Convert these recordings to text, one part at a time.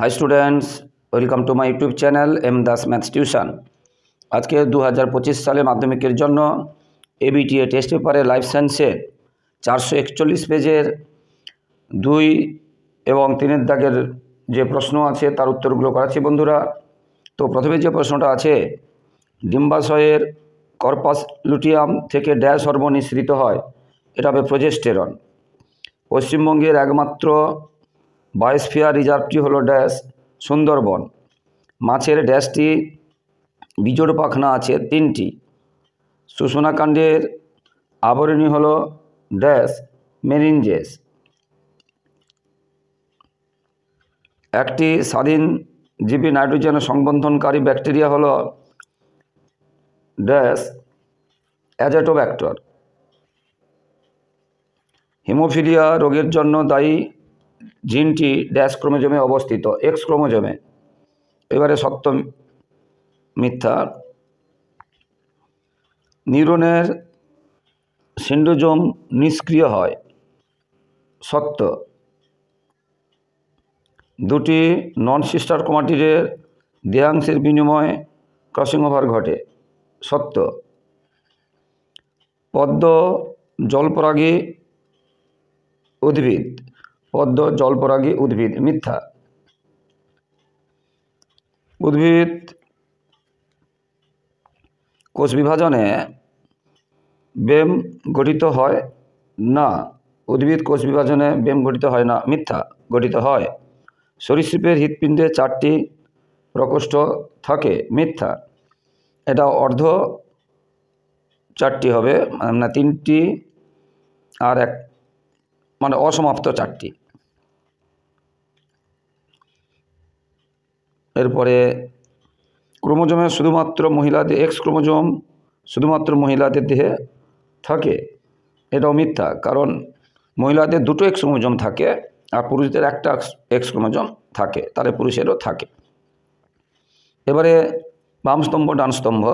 High students, welcome to my YouTube channel M Das maths tuition. আজকে 2025 সালে মাধ্যমিকের জন্য এবিটিএ টেস্ট পেপারে লাইফ সায়েন্সের 441 পেজের 2 এবং 3 দাগের যে প্রশ্ন আছে তার উত্তরগুলো করাচ্ছি বন্ধুরা। তো প্রথমে যে প্রশ্নটা আছে, ডিম্বাশয়ের কর্পাস লুটিয়াম থেকে ড্যাশ হরমোন নিঃসৃত হয়, এটা হবে প্রোজেস্টেরন। পশ্চিমবঙ্গের একমাত্র বায়োস্ফিয়ার রিজার্ভটি হলো ড্যাশ সুন্দরবন। মাছের ড্যাশটি বিজোড় পাখনা আছে 3টি। শুষ্মাকাণ্ডের আবরণী হলো ড্যাশ মেনিনজেস। একটি স্বাধীন জীবী নাইট্রোজেন সংবন্ধনকারী ব্যাকটেরিয়া হলো ড্যাশ অ্যাজেটোব্যাক্টর। হিমোফিলিয়া রোগের জন্য দায়ী জিনটি ড্যাশ ক্রোমোজোমে অবস্থিত, এক্স ক্রোমোজোমে। এবারে সত্য মিথ্যা। নিউরনের সিন্ড্রোজোম নিষ্ক্রিয় হয়, সত্য। দুটি নন সিস্টার ক্রোমাটিডের দেহাংশের বিনিময়ে ক্রসিং ওভার ঘটে, সত্য। পদ্ম জলপরাগী উদ্ভিদ, পদ্ম জলপরাগী উদ্ভিদ, মিথ্যা। উদ্ভিদ কোষ বিভাজনে বেম গঠিত হয় না, উদ্ভিদ কোষ বিভাজনে বেম গঠিত হয় না, মিথ্যা, গঠিত হয়। সরীসৃপের হৃৎপিণ্ডে 4টি প্রকোষ্ঠ থাকে, মিথ্যা। এটা অর্ধ 4টি হবে, না 3টি আর এক, মানে অসমাপ্ত 4টি। এরপরে ক্রোমোজোমে শুধুমাত্র মহিলাদের, এক্স ক্রোমোজোম শুধুমাত্র মহিলাদের দেহে থাকে, এটাও মিথ্যা। কারণ মহিলাদের 2টো এক্স ক্রোমোজোম থাকে আর পুরুষদের একটা এক্স ক্রোমোজোম থাকে, তাহলে পুরুষেরও থাকে। এবারে বাম স্তম্ভ ডান স্তম্ভ।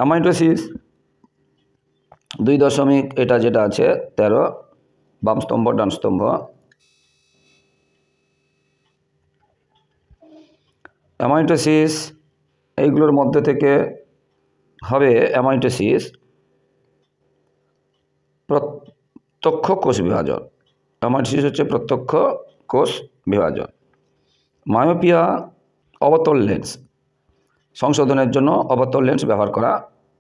অ্যামাইটোসিস 2 এটা যেটা আছে 13, বাম স্তম্ভ ডান স্তম্ভ। অ্যামাইটোসিস এইগুলোর মধ্যে থেকে হবে অ্যামাইটোসিস প্রত্যক্ষ কোষ বিভাজন। অ্যামাইটোসিস হচ্ছে প্রত্যক্ষ কোষ বিভাজন। মায়োপিয়া অবতল লেন্স সংশোধনের জন্য অবতল লেন্স ব্যবহার করা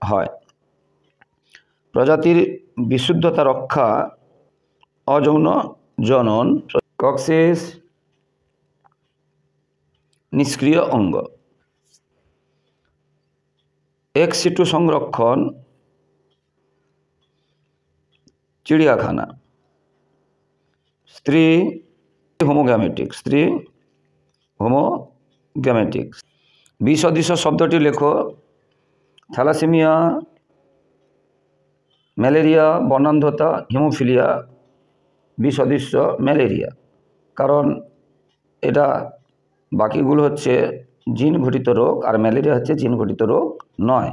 হয়। প্রজাতির বিশুদ্ধতা রক্ষা অযৌন জনন, কক্সিস নিষ্ক্রিয় অঙ্গ। এক্স সিটু সংরক্ষণ চিড়িয়াখানা। স্ত্রী হোমোগ্যামেটিক্স, স্ত্রী হোমোগ্যামেটিক্স। বিসদৃশ শব্দটি লেখো। থ্যালাসেমিয়া, ম্যালেরিয়া, বর্ণান্ধতা, হিমোফিলিয়া, বিসদৃশ ম্যালেরিয়া। কারণ এটা বাকিগুলো হচ্ছে জিন ঘটিত রোগ আর ম্যালেরিয়া হচ্ছে জিন ঘটিত রোগ নয়।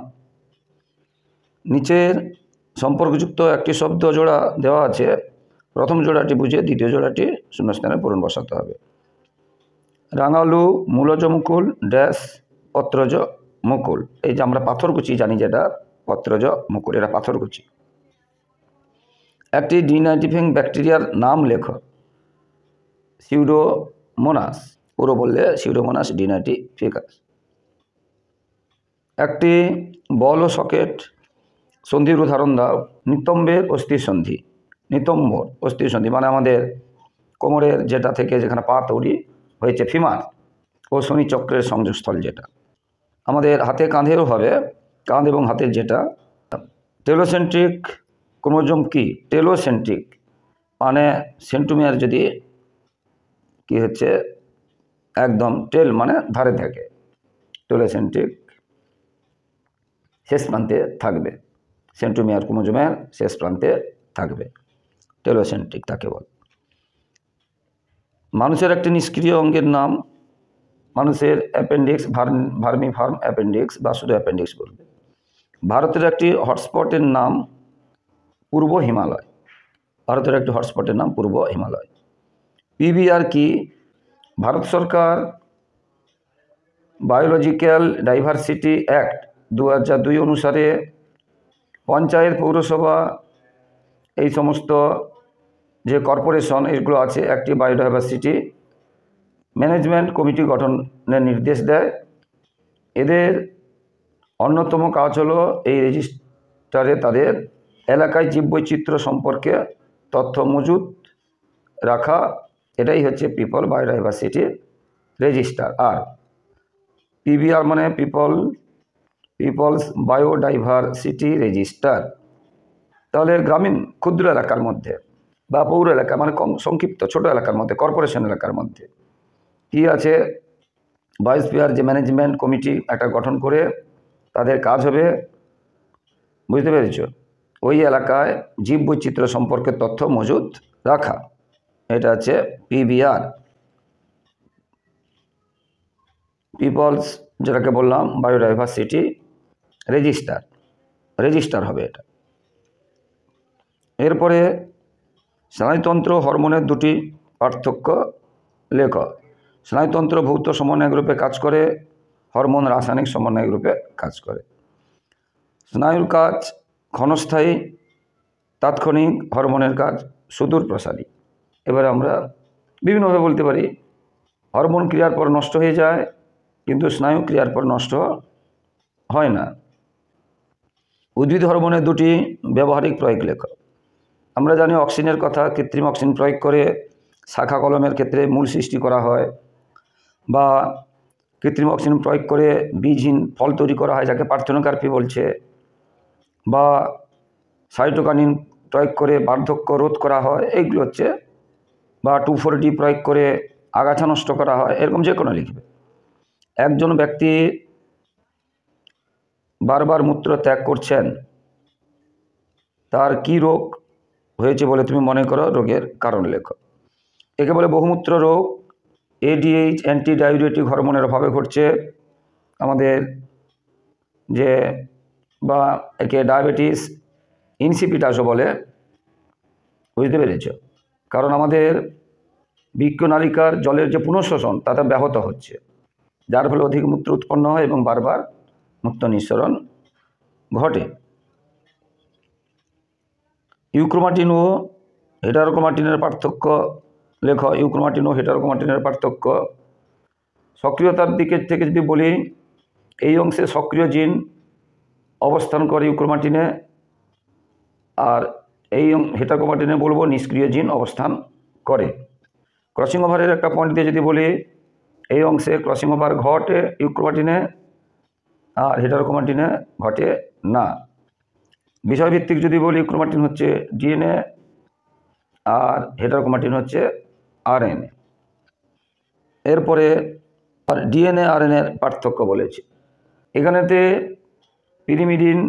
নিচের সম্পর্কযুক্ত একটি শব্দ জোড়া দেওয়া আছে, প্রথম জোড়াটি বুঝে দ্বিতীয় জোড়াটি শূন্যস্থানে পূরণ বসাতে হবে। রাঙালু মূলজ মুকুল ড্যাশ পত্রজ মুকুল। এই যে আমরা পাথরকুচি জানি, যেটা পত্রজ মুকুল, এটা পাথরকুচি। একটি ডিনাইটিফিং ব্যাকটেরিয়ার নাম লেখো। সিউডোমোনাস, পুরো বললে সিউডোমোনাস ডিনাইটিফিকাস। একটি বল ও সকেট সন্ধির উদাহরণ দাও। নিতম্বের অস্থি সন্ধি, নিতম্বর অস্থি সন্ধি মানে আমাদের কোমরের যেটা থেকে যেখানে পা তৈরি হয়েছে, ফিমার ও শনি চক্রের সংযোগস্থল, যেটা আমাদের হাতে কাঁধেরও হবে, কাঁধ এবং হাতের যেটা। টেলোসেন্ট্রিক ক্রোমোজোম কি? টেলোসেন্ট্রিক মানে সেন্ট্রোমিয়ার যদি কি হচ্ছে একদম টেল মানে ধারে থাকে, টেলোসেন্ট্রিক শেষ প্রান্তে থাকবে, সেন্ট্রোমিয়ার ক্রোমোজোমের শেষ প্রান্তে থাকবে, টেলোসেন্ট্রিক তাকে বল। মানুষের একটি নিষ্ক্রিয় অঙ্গের নাম, মানুষের অ্যাপেন্ডিক্স, ভার্মিফর্ম অ্যাপেন্ডিক্স বা শুধু অ্যাপেন্ডিক্স বলবে। ভারতের একটি হটস্পটের নাম পূর্ব হিমালয়, ভারতের একটি হটস্পটের নাম পূর্ব হিমালয়। পিবিআর কি? ভারত সরকার বায়োলজিক্যাল ডাইভার্সিটি অ্যাক্ট 2002 অনুসারে পঞ্চায়েত, পৌরসভা এই সমস্ত যে কর্পোরেশন এগুলো আছে একটি বায়োডাইভার্সিটি ম্যানেজমেন্ট কমিটি গঠনের নির্দেশ দেয়। এদের অন্যতম কাজ হলো এই রেজিস্টারে তাদের এলাকায় জীববৈচিত্র্য সম্পর্কে তথ্য মজুত রাখা। এটাই হচ্ছে পিপল বায়োডাইভার্সিটি রেজিস্টার। আর পিবিআর মানে পিপলস বায়োডাইভার্সিটি রেজিস্টার। তাহলে গ্রামীণ ক্ষুদ্র এলাকার মধ্যে বা পৌর এলাকা মানে কম সংক্ষিপ্ত ছোট এলাকার মধ্যে, কর্পোরেশন এলাকার মধ্যে কি আছে, বায়োস্ফিয়ার যে ম্যানেজমেন্ট কমিটি একটা গঠন করে তাদের কাজ হবে, বুঝতে পেরেছ, ওই এলাকায় জীববৈচিত্র্য সম্পর্কে তথ্য মজুত রাখা। এটা হচ্ছে পিবিআর, পিপলস যেটাকে বললাম বায়োডাইভার্সিটি রেজিস্টার হবে এটা। এরপরে স্নায়ুতন্ত্র হরমোনের দুটি পার্থক্য লেখ। স্নায়ুতন্ত্র ভৌত সমন্বয় রূপে কাজ করে, হরমোন রাসায়নিক সমন্বয় রূপে কাজ করে। স্নায়ুর কাজ ক্ষণস্থায়ী, তাৎক্ষণিক, হরমোনের কাজ সুদূর প্রসারী। এবারে আমরা বিভিন্নভাবে বলতে পারি, হরমোন ক্রিয়ার পর নষ্ট হয়ে যায় কিন্তু স্নায়ু ক্রিয়ার পর নষ্ট হয় না। উদ্ভিদ হরমোনের দুটি ব্যবহারিক প্রয়োগ লেখ। আমরা জানি অক্সিজেনের কথা, কৃত্রিম অক্সিজেন প্রয়োগ করে শাখা কলমের ক্ষেত্রে মূল সৃষ্টি করা হয়, বা কৃত্রিম অক্সিজেন প্রয়োগ করে বীজহীন ফল তৈরি করা হয় যাকে পার্থেনোকার্পি বলছে, বা সাইটোকাইনিন প্রয়োগ করে বার্ধক্য রোধ করা হয়, এইগুলো হচ্ছে, বা 2,4-D প্রয়োগ করে আগাছা নষ্ট করা হয়, এরকম যে কোনো লিখবে। একজন ব্যক্তি বারবার মূত্র ত্যাগ করছেন, তার কি রোগ হয়েছে বলে তুমি মনে করো, রোগের কারণ লেখো। একে বলে বহুমূত্র রোগ। এডিএইচ অ্যান্টি ডায়ুরেটিক হরমোনের অভাবে ঘটছে আমাদের যে, বা একে ডায়াবেটিস ইনসিপিটাসও বলে, বুঝতে পেরেছ। কারণ আমাদের বৃক্কনালিকার জলের যে পুনঃশোষণ তাতে ব্যাহত হচ্ছে, যার ফলে অধিক মূত্র উৎপন্ন হয় এবং বারবার মূত্র নিঃসরণ ঘটে। ইউক্রোমাটিন ও হেটারোক্রোমাটিনের পার্থক্য লেখ। ইউক্রোমাটিন ও হেটারোক্রোমাটিনের পার্থক্য সক্রিয়তার দিকে থেকে যদি বলি, এই অংশে সক্রিয় জিন অবস্থান করে ইউক্রোমাটিনে, আর এই হেটারোক্রোমাটিনে বলবো নিষ্ক্রিয় জিন অবস্থান করে। ক্রসিং ওভারের একটা পয়েন্ট দিয়ে যদি বলি, এই অংশে ক্রসিং ওভার ঘটে ইউক্রোমাটিনে আর হেটারোক্রোমাটিনে ঘটে না। বিষয়ভিত্তিক যদি বলি, ইউক্রোমাটিন হচ্ছে ডিএনএ আর হেটারোক্রোমাটিন হচ্ছে আরএনএ। এরপরে আর ডিএনএ আরএনএর পার্থক্য বলেছে। এখানেতে পিরিমিডিন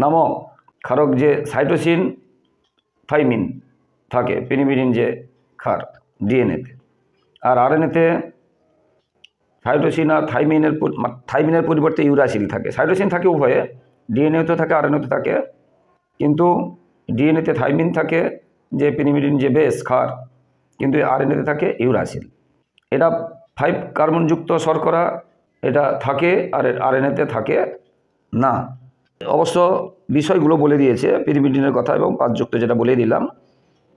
নামক ক্ষারক যে সাইটোসিন থাইমিন থাকে, পিরিমিডিন যে ক্ষার ডিএনএতে, আর আরএনএতে সাইটোসিন আর থাইমিনের পরিবর্তে ইউরাসিল থাকে। সাইটোসিন থাকে উভয়ে, ডিএনএতে থাকে আরএনএতে থাকে, কিন্তু ডিএনএতে থাইমিন থাকে যে পিরিমিডিন যে বেস ক্ষার, কিন্তু আরএনএতে থাকে ইউরাসিল। এটা 5 কার্বনযুক্ত শর্করা এটা থাকে, আর আরএনএতে থাকে না। অবশ্য বিষয়গুলো বলে দিয়েছে পিরিমিডিনের কথা এবং পাঁচযুক্ত যেটা বলে দিলাম।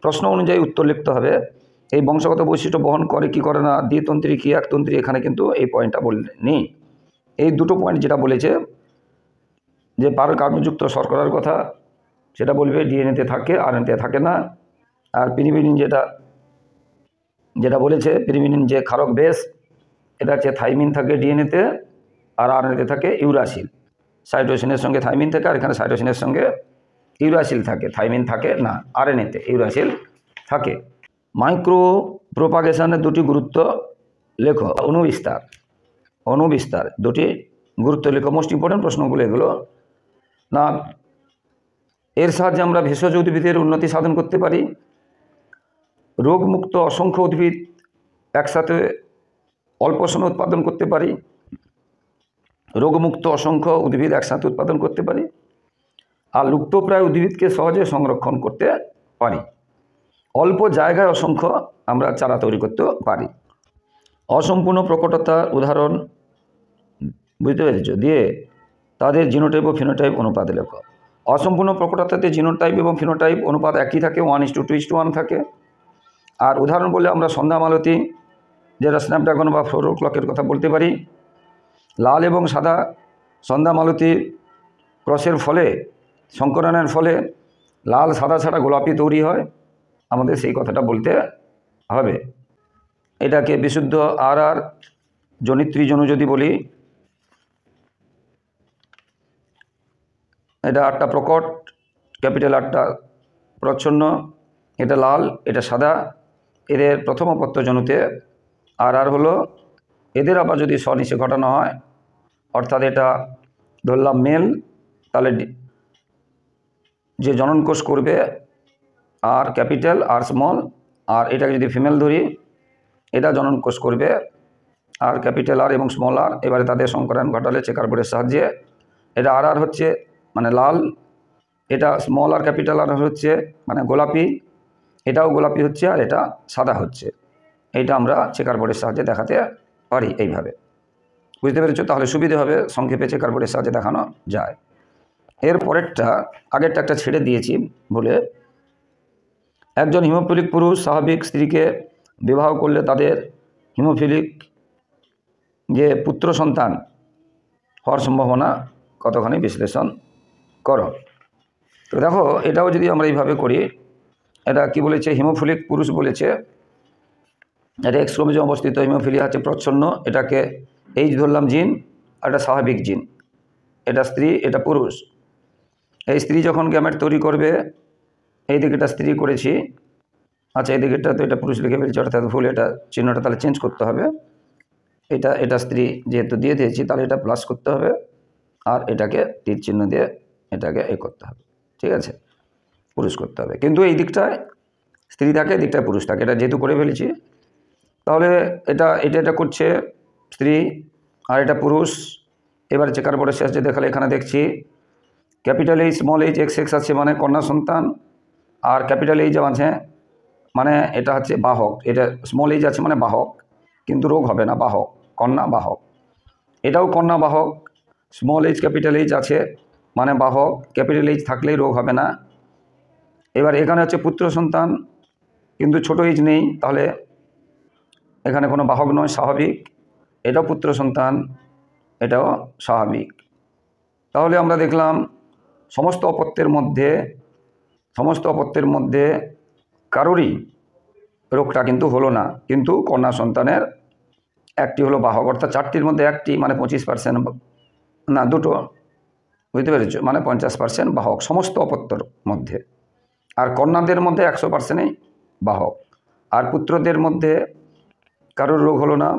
প্রশ্ন অনুযায়ী উত্তর লিখতে হবে। এই বংশগত বৈশিষ্ট্য বহন করে কি করে না, দ্বিতন্ত্রী কি একতন্ত্রী, এখানে কিন্তু এই পয়েন্টটা বলেনি। এই দুটো পয়েন্ট যেটা বলেছে যে কার্বনযুক্ত শর্করার কথা, সেটা বলবে ডিএনএতে থাকে আরএনএতে থাকে না। আর পিরিমিডিন যেটা বলেছে, পিরিমিডিন যে ক্ষারক বেস, এটা হচ্ছে থাইমিন থাকে ডিএনএতে আর আরএনএতে থাকে ইউরাসিল। সাইটোসিনের সঙ্গে থাইমিন থাকে, আর এখানে সাইটোসিনের সঙ্গে ইউরাসিল থাকে, থাইমিন থাকে না, আরএনএতে ইউরাসিল থাকে। মাইক্রো প্রোপাগেশনের দুটি গুরুত্ব লেখো। অনুবিস্তার দুটি গুরুত্ব লেখো। মোস্ট ইম্পর্টেন্ট প্রশ্নগুলো এগুলো না। এর সাহায্যে আমরা ভেষজ উদ্ভিদের উন্নতি সাধন করতে পারি। রোগমুক্ত অসংখ্য উদ্ভিদ একসাথে অল্প সময় উৎপাদন করতে পারি। রোগমুক্ত অসংখ্য উদ্ভিদ একসাথে উৎপাদন করতে পারি। আর লুপ্তপ্রায় উদ্ভিদকে সহজে সংরক্ষণ করতে পারি। অল্প জায়গায় অসংখ্য আমরা চারা তৈরি করতে পারি। অসম্পূর্ণ প্রকটতার উদাহরণ বুঝতে পেরেছ দিয়ে তাদের জিনোটাইপ ও ফিনোটাইপ অনুপাত লেখো। অসম্পূর্ণ প্রকটতাতে জিনোটাইপ এবং ফিনোটাইপ অনুপাত একই থাকে, 1:2:1 থাকে। আর উদাহরণ বলে আমরা সন্ধ্যা মালতী, যেটা স্ন্যাপড্রাগন বা 4 o'clock কথা বলতে পারি। লাল এবং সাদা সন্ধ্যা মালতী ক্রসের ফলে, সংকরণের ফলে লাল সাদা ছাড়া গোলাপি তৈরি হয়, আমাদের সেই কথাটা বলতে হবে। এটাকে বিশুদ্ধ আর জনিত্রী জনু যদি বলি, এটা 8টা প্রকট, ক্যাপিটাল 8টা প্রচ্ছন্ন, এটা লাল, এটা সাদা। এদের প্রথম অপত্য জনুতে আর হলো, এদের আবার যদি স্বনিচে ঘটানো হয়, অর্থাৎ এটা ধরলাম মেল, তাহলে যে জনন কোষ করবে আর ক্যাপিটাল আর স্মল, আর এটাকে যদি ফিমেল ধরি, এটা জনন কোষ করবে আর ক্যাপিটাল আর এবং স্মল আর। এবারে তাদের সংকরণ ঘটালে চেকার বোর্ডের সাহায্যে এটা আর হচ্ছে মানে লাল, এটা স্মল আর ক্যাপিটাল আর হচ্ছে মানে গোলাপি, এটাও গোলাপি হচ্ছে, আর এটা সাদা হচ্ছে। এইটা আমরা চেকার বোর্ডের সাহায্যে দেখাতে পারি এইভাবে। বুঝতে পেরেছো? তাহলে সুবিধে হবে, সংক্ষেপে চেকার বোর্ডের সাহায্যে দেখানো যায়। এর পরেরটা, আগেরটা একটা ছেড়ে দিয়েছি বলে, একজন হিমোফিলিক পুরুষ স্বাভাবিক স্ত্রীকে বিবাহ করলে তাদের হিমোফিলিক যে পুত্র সন্তান হওয়ার সম্ভাবনা কতখানি বিশ্লেষণ করো। তো দেখো, এটাও যদি আমরা এইভাবে করি, এটা কি বলেছে, হিমোফিলিক পুরুষ বলেছে, এটা এক্স ক্রোমোজোমে অবস্থিত হিমোফিলিয়া হচ্ছে প্রচ্ছন্ন, এটাকে এইচ ধরলাম জিন, আর এটা স্বাভাবিক জিন, এটা স্ত্রী, এটা পুরুষ। এই স্ত্রী যখন গ্যামেট তৈরি করবে, এই দিকেটা স্ত্রী করেছি, আচ্ছা এই দিকেটা তো এটা পুরুষ লিখে ফেলছি, অর্থাৎ ভুল, এটা চিহ্নটা তাহলে চেঞ্জ করতে হবে। এটা স্ত্রী যেহেতু দিয়ে দিয়েছি, তাহলে এটা প্লাস করতে হবে, আর এটাকে তীর চিহ্ন দিয়ে এটাকে করতে হবে, ঠিক আছে, পুরুষ করতে হবে। কিন্তু এই দিকটায় স্ত্রী থাকে, এই দিকটায় পুরুষ থাকে, এটা যেহেতু করে ফেলেছি, তাহলে এটা করছে স্ত্রী, আর এটা পুরুষ। এবার চেকার বোর্ডের শেষে দেখালে এখানে দেখছি capital H small H XX আছে মানে কন্যা সন্তান, আর ক্যাপিটাল এইচ আছে মানে এটা হচ্ছে বাহক, এটা স্মল এইচ আছে মানে বাহক, কিন্তু রোগ হবে না, বাহক, কন্যা বাহক। এটাও কন্যা বাহক, স্মল এইচ ক্যাপিটাল এইচ আছে মানে বাহক, ক্যাপিটাল এইচ থাকলেই রোগ হবে না। এবার এখানে হচ্ছে পুত্র সন্তান, কিন্তু ছোট এইচ নেই, তাহলে এখানে কোনো বাহক নয়, স্বাভাবিক। এটাও পুত্র সন্তান, এটাও স্বাভাবিক। তাহলে আমরা দেখলাম সমস্ত অপত্যের মধ্যে কারোরই রোগটা কিন্তু হলো না, কিন্তু কন্যা সন্তানের একটি হলো বাহক, অর্থাৎ 4টির মধ্যে একটি মানে 25%, না 2টো, বুঝতে পেরেছো, মানে 50% বাহক সমস্ত অপত্যর মধ্যে। আর কন্যাদের মধ্যে 100%ই বাহক। আর পুত্রদের মধ্যে কারোর রোগ হলো না,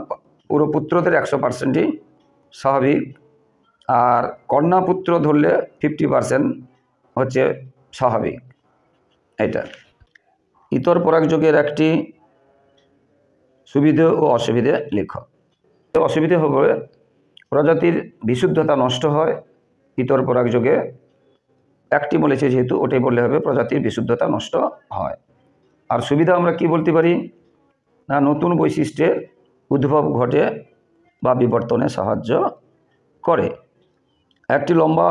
পুরো পুত্রদের 100%ই স্বাভাবিক। আর কন্যা পুত্র ধরলে 50% হচ্ছে স্বাভাবিক। এটা ইতর পরাগযোগের একটি সুবিধে ও অসুবিধে লেখো। অসুবিধে হবে প্রজাতির বিশুদ্ধতা নষ্ট হয় ইতর পরাগযোগে, একটি বলেছে যেহেতু ওটাই বললে হবে, প্রজাতির বিশুদ্ধতা নষ্ট হয়। আর সুবিধা আমরা কি বলতে পারি না, নতুন বৈশিষ্ট্যের উদ্ভব ঘটে বা বিবর্তনে সাহায্য করে। একটি লম্বা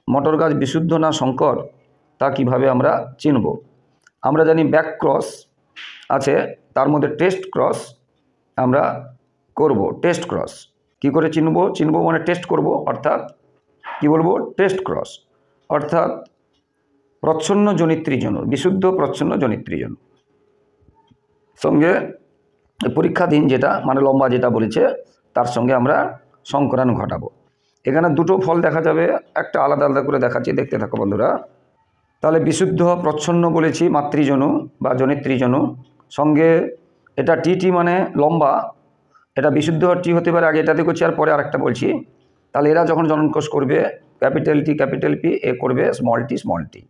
মটর গাছ বিশুদ্ধ না সংকর, তা কিভাবে আমরা চিনব? আমরা জানি ব্যাক ক্রস আছে, তার মধ্যে টেস্ট ক্রস আমরা করব। টেস্ট ক্রস কি করে চিনব মানে টেস্ট করব, অর্থাৎ কি বলবো, টেস্ট ক্রস, অর্থাৎ প্রচ্ছন্ন জনিত্রী জনু, বিশুদ্ধ প্রচ্ছন্ন জনিত্রী জনু সঙ্গে পরীক্ষাধীন যেটা মানে লম্বা যেটা বলেছে, তার সঙ্গে আমরা সংকরণ ঘটাবো। এখানে দুটো ফল দেখা যাবে, একটা আলাদা আলাদা করে দেখাচ্ছি, দেখতে থাকো বন্ধুরা। তাহলে বিশুদ্ধ প্রচ্ছন্ন বলেছি মাতৃজনু বা জনিত্রীজনু, সঙ্গে এটা টি মানে লম্বা, এটা বিশুদ্ধ টি হতে পারে, আগে এটাতে করছি আর পরে আরেকটা বলছি। তাহলে এরা যখন জননকোষ করবে, ক্যাপিটাল টি ক্যাপিটাল পি, এ করবে স্মল টি,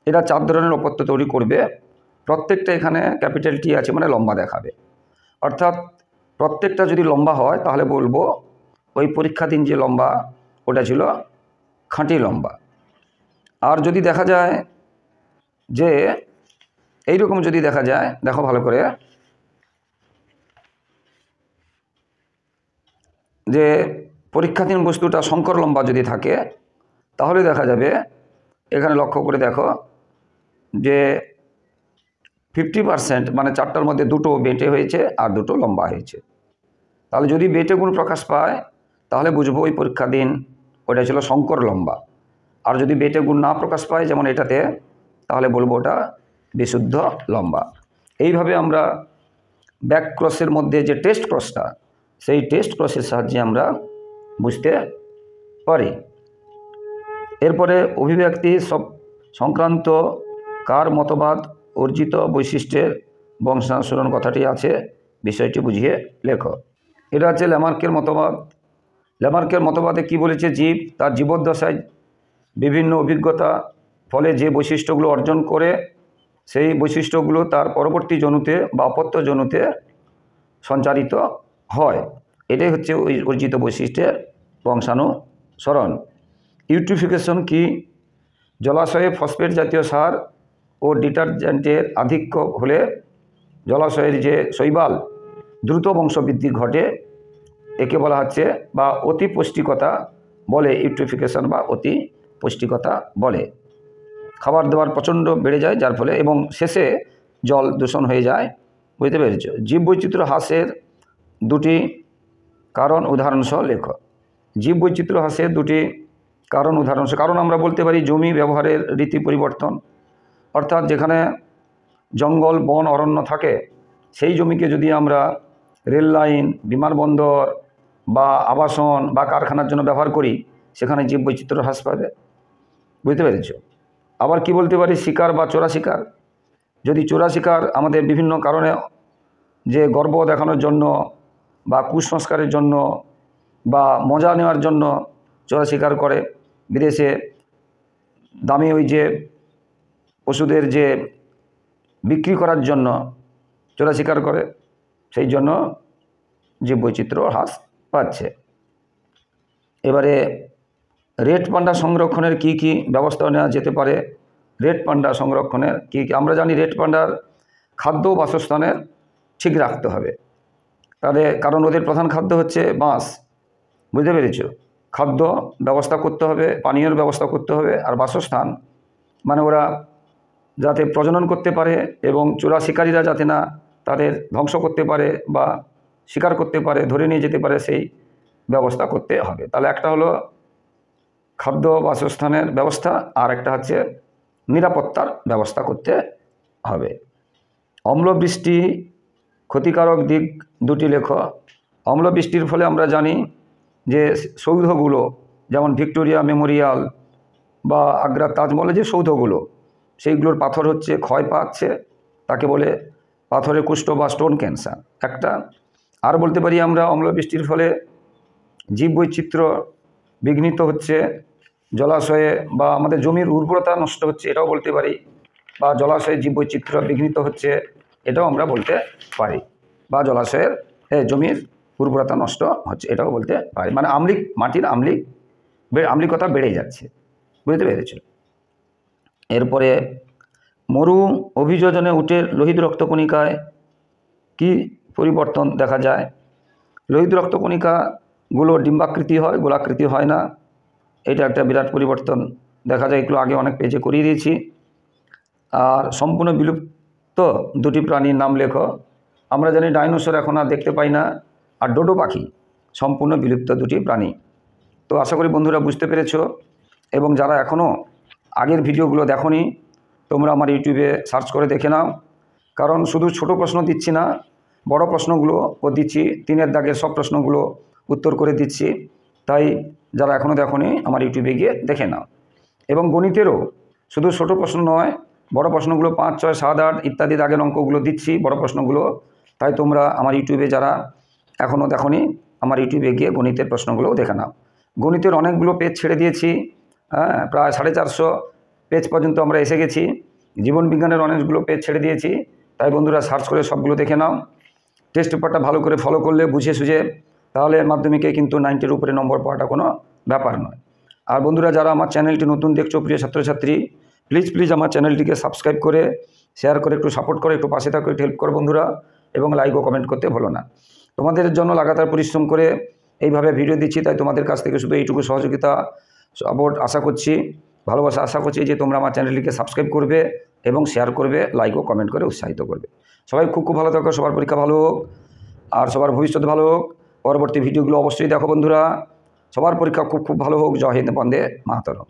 এরা 4 ধরনের অপত্য তৈরি করবে। প্রত্যেকটা এখানে ক্যাপিটাল টি আছে মানে লম্বা দেখাবে, অর্থাৎ প্রত্যেকটা যদি লম্বা হয় তাহলে বলবো ওই পরীক্ষাধীন যে লম্বা ওটা ছিল খাঁটি লম্বা। আর যদি দেখা যায় যে এইরকম যদি দেখা যায়, দেখো ভালো করে, যে পরীক্ষাধীন বস্তুটা সংকর লম্বা যদি থাকে তাহলে দেখা যাবে, এখানে লক্ষ্য করে দেখো যে 50% মানে 4টার মধ্যে 2টো বেঁটে হয়েছে আর 2টো লম্বা হয়েছে। তাহলে যদি বেঁটে গুণ প্রকাশ পায় তাহলে বুঝবো ওই পরীক্ষাধীন ওটা ছিল সংকর লম্বা। আর যদি বেঁটে গুণ না প্রকাশ পায় যেমন এটাতে, তাহলে বলবো ওটা বিশুদ্ধ লম্বা। এইভাবে আমরা ব্যাক ক্রসের মধ্যে যে টেস্ট ক্রসটা, সেই টেস্ট ক্রসের সাহায্যে আমরা বুঝতে পারি। এরপরে অভিব্যক্তি সব সংক্রান্ত কার মতবাদ অর্জিত বৈশিষ্ট্যের বংশানুসরণ কথাটি আছে, বিষয়টি বুঝিয়ে লেখো। এটা হচ্ছে ল্যামার্কের মতবাদ। ল্যামার্কের মতবাদে কি বলেছে, জীব তার জীবদ্দশায় বিভিন্ন অভিজ্ঞতা ফলে যে বৈশিষ্ট্যগুলো অর্জন করে সেই বৈশিষ্ট্যগুলো তার পরবর্তী জনুতে বা অপত্য জনুতে সঞ্চারিত হয়। এটাই হচ্ছে ওই অর্জিত বৈশিষ্ট্যের বংশানুসরণ। ইউট্রিফিকেশন কি, জলাশয়ে ফসফেট জাতীয় সার ও ডিটারজেন্টের আধিক্য হলে জলাশয়ের যে শৈবাল দ্রুত বংশবৃদ্ধি ঘটে, একে বলা হচ্ছে বা অতি পুষ্টিকতা বলে। ইউট্রিফিকেশন বা অতি পুষ্টিকতা বলে। খাবার দাবার প্রচণ্ড বেড়ে যায় যার ফলে, এবং শেষে জল দূষণ হয়ে যায়। বুঝতে পেরেছ? জীববৈচিত্র্য হ্রাসের 2টি কারণ উদাহরণসহ লেখ। জীববৈচিত্র্য হ্রাসের 2টি কারণ উদাহরণসহ। কারণ আমরা বলতে পারি জমি ব্যবহারের রীতি পরিবর্তন, অর্থাৎ যেখানে জঙ্গল বন অরণ্য থাকে সেই জমিকে যদি আমরা রেল লাইন, বিমানবন্দর বা আবাসন বা কারখানার জন্য ব্যবহার করি, সেখানে জীববৈচিত্র্য হ্রাস পাবে। বুঝতে পেরেছ? আবার কি বলতে পারি, শিকার বা চোরা শিকার। যদি চোরা শিকার আমাদের বিভিন্ন কারণে, যে গর্ব দেখানোর জন্য বা কুসংস্কারের জন্য বা মজা নেওয়ার জন্য চোরা শিকার করে, বিদেশে দামি ওই যে ওষুধের যে বিক্রি করার জন্য চোরা শিকার করে, সেই জন্য জীববৈচিত্র্য হ্রাস পাচ্ছে। এবারে রেড পান্ডা সংরক্ষণের কি কি ব্যবস্থা নেওয়া যেতে পারে। রেড পান্ডা সংরক্ষণের কি কি, আমরা জানি রেড পান্ডার খাদ্য বাসস্থানের ঠিক রাখতে হবে। তাহলে কারণ ওদের প্রধান খাদ্য হচ্ছে বাঁশ। বুঝতে পেরেছ? খাদ্য ব্যবস্থা করতে হবে, পানীয়ের ব্যবস্থা করতে হবে, আর বাসস্থান মানে ওরা যাতে প্রজনন করতে পারে এবং চোরা শিকারীরা যাতে না তাদের ধ্বংস করতে পারে বা শিকার করতে পারে, ধরে নিয়ে যেতে পারে, সেই ব্যবস্থা করতে হবে। তাহলে একটা হলো খাদ্য বাসস্থানের ব্যবস্থা, আর একটা হচ্ছে নিরাপত্তার ব্যবস্থা করতে হবে। অম্লবৃষ্টি ক্ষতিকারক দিক 2টি লেখ। অম্লবৃষ্টির ফলে আমরা জানি যে সৌধগুলো, যেমন ভিক্টোরিয়া মেমোরিয়াল বা আগ্রার তাজমহলের যে সৌধগুলো, সেইগুলোর পাথর হচ্ছে ক্ষয় পাচ্ছে, তাকে বলে পাথরের কুষ্ঠ বা স্টোন ক্যান্সার একটা। আর বলতে পারি আমরা অম্লবৃষ্টির ফলে জীববৈচিত্র্য বিঘ্নিত হচ্ছে, জলাশয়ে বা আমাদের জমির উর্বরতা নষ্ট হচ্ছে, এটাও বলতে পারি। বা জলাশয়ে জীববৈচিত্র্য বিঘ্নিত হচ্ছে, এটাও আমরা বলতে পারি। বা জলাশয়ের জমির উর্বরতা নষ্ট হচ্ছে, এটাও বলতে পারি। মানে মাটির আম্লিকতা বেড়ে যাচ্ছে। বুঝতে পেরেছ? এরপরে মরু অভিযোজনে উটের লোহিত রক্তকণিকায় কি পরিবর্তন দেখা যায়। লোহিত রক্তকণিকাগুলো ডিম্বাকৃতি হয়, গোলাকৃতি হয় না। এটা একটা বিরাট পরিবর্তন দেখা যায়। একটু আগে অনেক পেজে করিয়ে দিয়েছি। আর সম্পূর্ণ বিলুপ্ত 2টি প্রাণীর নাম লেখো। আমরা জানি ডাইনোসর এখন আর দেখতে পাই না, আর ডোডো পাখি সম্পূর্ণ বিলুপ্ত 2টি প্রাণী। তো আশা করি বন্ধুরা বুঝতে পেরেছ, এবং যারা এখনও আগের ভিডিওগুলো দেখোনি, তোমরা আমার ইউটিউবে সার্চ করে দেখে নাও। কারণ শুধু ছোট প্রশ্ন দিচ্ছি না, বড় প্রশ্নগুলোও দিচ্ছি, 3-এর দাগের সব প্রশ্নগুলো উত্তর করে দিচ্ছি। তাই যারা এখনও দেখোনি আমার ইউটিউবে গিয়ে দেখে নাও। এবং গণিতেরও শুধু ছোট প্রশ্ন নয়, বড় প্রশ্নগুলো 5, 6, 7, 8 ইত্যাদি দাগের অঙ্কগুলো দিচ্ছি, বড় প্রশ্নগুলো। তাই তোমরা আমার ইউটিউবে যারা এখনও দেখোনি, আমার ইউটিউবে গিয়ে গণিতের প্রশ্নগুলোও দেখে নাও। গণিতের অনেকগুলো পেজ ছেড়ে দিয়েছি, প্রায় 450 পেজ পর্যন্ত আমরা এসে গেছি। জীবন বিজ্ঞানের অনেকগুলো পেজ ছেড়ে দিয়েছি। তাই বন্ধুরা সার্চ করে সবগুলো দেখে নাও। টেস্ট পেপারটা ভালো করে ফলো করলে, বুঝে সুঝে, তাহলে মাধ্যমিকে কিন্তু 90-এর উপরে নম্বর পাওয়াটা কোনো ব্যাপার নয়। আর বন্ধুরা যারা আমার চ্যানেলটি নতুন দেখছো, প্রিয় ছাত্রছাত্রী, প্লিজ আমার চ্যানেলটিকে সাবস্ক্রাইব করে শেয়ার করে একটু সাপোর্ট করে, একটু পাশে থাকো, একটু হেল্প করো বন্ধুরা, এবং লাইক ও কমেন্ট করতে ভুলো না। তোমাদের জন্য লাগাতার পরিশ্রম করে এইভাবে ভিডিও দিচ্ছি, তাই তোমাদের কাছ থেকে শুধু এইটুকু সহযোগিতা সাপোর্ট আশা করছি, ভালোবাসা আশা করছি যে তোমরা আমার চ্যানেলটিকে সাবস্ক্রাইব করবে এবং শেয়ার করবে, লাইক ও কমেন্ট করে উৎসাহিত করবে। সবাই খুব খুব ভালো থাকো, সবার পরীক্ষা ভালো হোক আর সবার ভবিষ্যৎ ভালো হোক। পরবর্তী ভিডিওগুলো অবশ্যই দেখো বন্ধুরা। সবার পরীক্ষা খুব খুব ভালো হোক। জয় হিন্দ, বন্দে মাতরম।